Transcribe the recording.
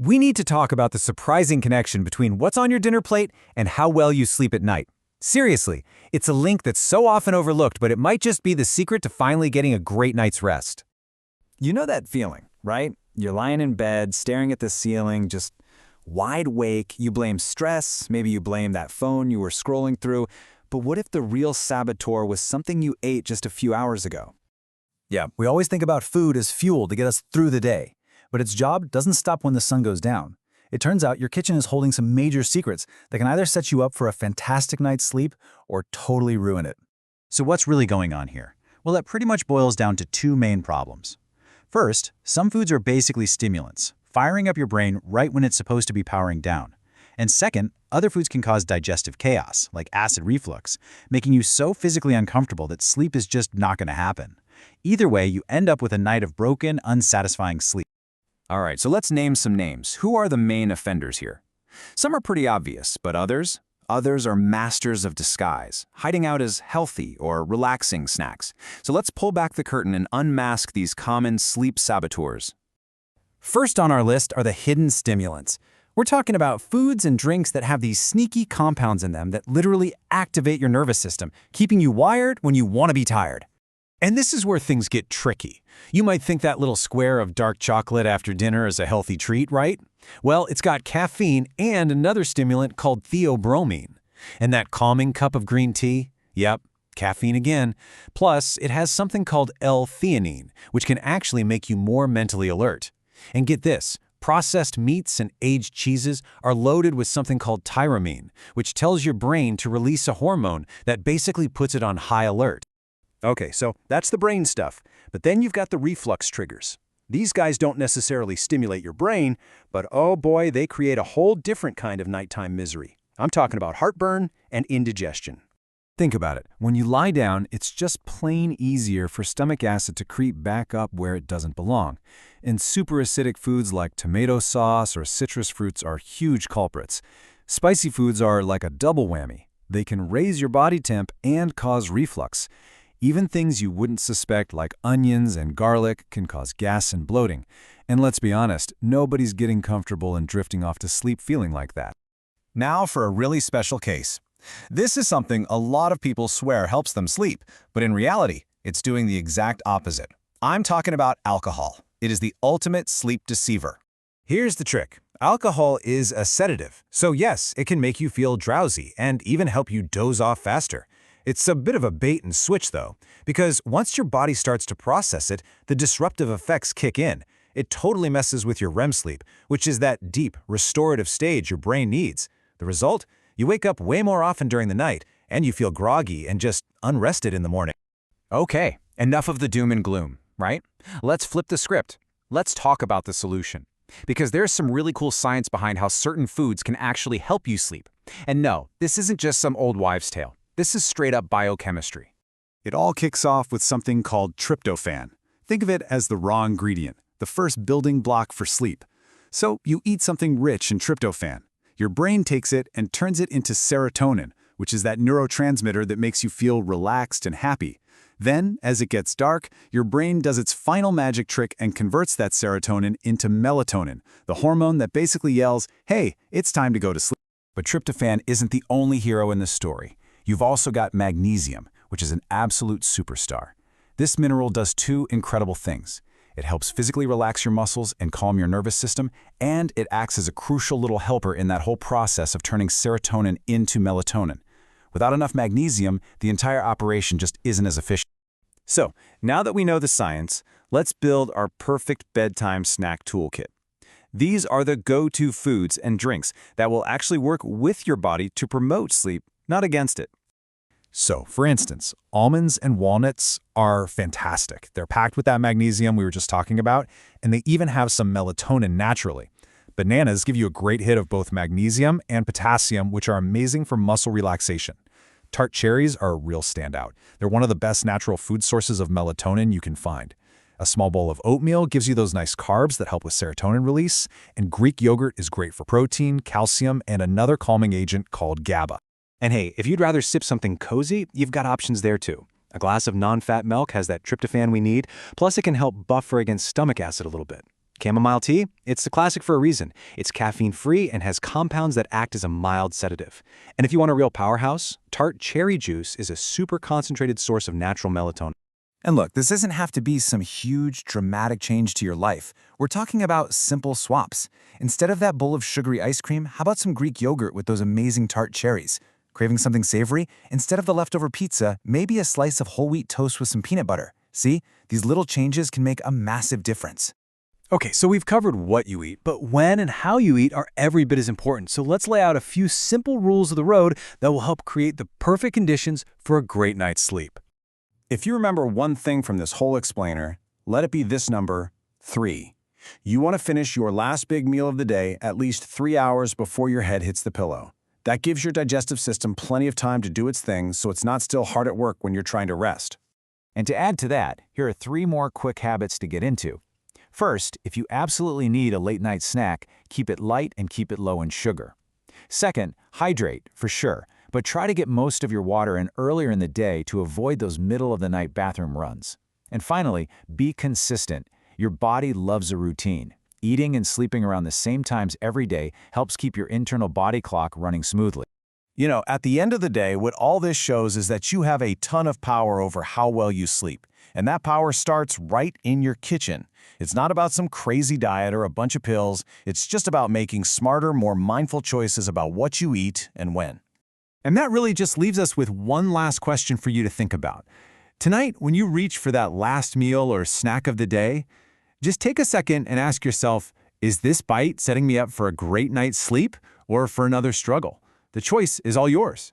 We need to talk about the surprising connection between what's on your dinner plate and how well you sleep at night. Seriously, it's a link that's so often overlooked, but it might just be the secret to finally getting a great night's rest. You know that feeling, right? You're lying in bed, staring at the ceiling, just wide awake. You blame stress, maybe you blame that phone you were scrolling through. But what if the real saboteur was something you ate just a few hours ago? Yeah, we always think about food as fuel to get us through the day. But its job doesn't stop when the sun goes down. It turns out your kitchen is holding some major secrets that can either set you up for a fantastic night's sleep or totally ruin it. So what's really going on here? Well, that pretty much boils down to two main problems. First, some foods are basically stimulants, firing up your brain right when it's supposed to be powering down. And second, other foods can cause digestive chaos, like acid reflux, making you so physically uncomfortable that sleep is just not going to happen. Either way, you end up with a night of broken, unsatisfying sleep. All right, so let's name some names. Who are the main offenders here? Some are pretty obvious, but others? Others are masters of disguise, hiding out as healthy or relaxing snacks. So let's pull back the curtain and unmask these common sleep saboteurs. First on our list are the hidden stimulants. We're talking about foods and drinks that have these sneaky compounds in them that literally activate your nervous system, keeping you wired when you want to be tired. And this is where things get tricky. You might think that little square of dark chocolate after dinner is a healthy treat, right? Well, it's got caffeine and another stimulant called theobromine. And that calming cup of green tea? Yep, caffeine again. Plus, it has something called L-theanine, which can actually make you more mentally alert. And get this, processed meats and aged cheeses are loaded with something called tyramine, which tells your brain to release a hormone that basically puts it on high alert. Okay, so that's the brain stuff. But then you've got the reflux triggers. These guys don't necessarily stimulate your brain, but oh boy, they create a whole different kind of nighttime misery. I'm talking about heartburn and indigestion. Think about it. When you lie down, it's just plain easier for stomach acid to creep back up where it doesn't belong. And super acidic foods like tomato sauce or citrus fruits are huge culprits. Spicy foods are like a double whammy. They can raise your body temp and cause reflux. Even things you wouldn't suspect like onions and garlic can cause gas and bloating. And let's be honest, nobody's getting comfortable and drifting off to sleep feeling like that. Now for a really special case. This is something a lot of people swear helps them sleep, but in reality, it's doing the exact opposite. I'm talking about alcohol. It is the ultimate sleep deceiver. Here's the trick. Alcohol is a sedative. So yes, it can make you feel drowsy and even help you doze off faster. It's a bit of a bait and switch though, because once your body starts to process it, the disruptive effects kick in. It totally messes with your REM sleep, which is that deep, restorative stage your brain needs. The result? You wake up way more often during the night, and you feel groggy and just unrested in the morning. Okay, enough of the doom and gloom, right? Let's flip the script. Let's talk about the solution. Because there's some really cool science behind how certain foods can actually help you sleep. And no, this isn't just some old wives' tale. This is straight-up biochemistry. It all kicks off with something called tryptophan. Think of it as the raw ingredient, the first building block for sleep. So you eat something rich in tryptophan. Your brain takes it and turns it into serotonin, which is that neurotransmitter that makes you feel relaxed and happy. Then, as it gets dark, your brain does its final magic trick and converts that serotonin into melatonin, the hormone that basically yells, hey, it's time to go to sleep. But tryptophan isn't the only hero in the story. You've also got magnesium, which is an absolute superstar. This mineral does two incredible things. It helps physically relax your muscles and calm your nervous system, and it acts as a crucial little helper in that whole process of turning serotonin into melatonin. Without enough magnesium, the entire operation just isn't as efficient. So, now that we know the science, let's build our perfect bedtime snack toolkit. These are the go-to foods and drinks that will actually work with your body to promote sleep, not against it. So, for instance, almonds and walnuts are fantastic. They're packed with that magnesium we were just talking about, and they even have some melatonin naturally. Bananas give you a great hit of both magnesium and potassium, which are amazing for muscle relaxation. Tart cherries are a real standout. They're one of the best natural food sources of melatonin you can find. A small bowl of oatmeal gives you those nice carbs that help with serotonin release, and Greek yogurt is great for protein, calcium, and another calming agent called GABA. And hey, if you'd rather sip something cozy, you've got options there too. A glass of non-fat milk has that tryptophan we need, plus it can help buffer against stomach acid a little bit. Chamomile tea? It's a classic for a reason. It's caffeine-free and has compounds that act as a mild sedative. And if you want a real powerhouse, tart cherry juice is a super concentrated source of natural melatonin. And look, this doesn't have to be some huge, dramatic change to your life. We're talking about simple swaps. Instead of that bowl of sugary ice cream, how about some Greek yogurt with those amazing tart cherries? Craving something savory? Instead of the leftover pizza, maybe a slice of whole wheat toast with some peanut butter. See, these little changes can make a massive difference. Okay, so we've covered what you eat, but when and how you eat are every bit as important. So let's lay out a few simple rules of the road that will help create the perfect conditions for a great night's sleep. If you remember one thing from this whole explainer, let it be this number, 3. You want to finish your last big meal of the day at least 3 hours before your head hits the pillow. That gives your digestive system plenty of time to do its thing so it's not still hard at work when you're trying to rest. And to add to that, here are 3 more quick habits to get into. First, if you absolutely need a late-night snack, keep it light and keep it low in sugar. Second, hydrate, for sure, but try to get most of your water in earlier in the day to avoid those middle-of-the-night bathroom runs. And finally, be consistent. Your body loves a routine. Eating and sleeping around the same times every day helps keep your internal body clock running smoothly. You know, at the end of the day, what all this shows is that you have a ton of power over how well you sleep. And that power starts right in your kitchen. It's not about some crazy diet or a bunch of pills. It's just about making smarter, more mindful choices about what you eat and when. And that really just leaves us with one last question for you to think about. Tonight, when you reach for that last meal or snack of the day, just take a second and ask yourself, is this bite setting me up for a great night's sleep or for another struggle? The choice is all yours.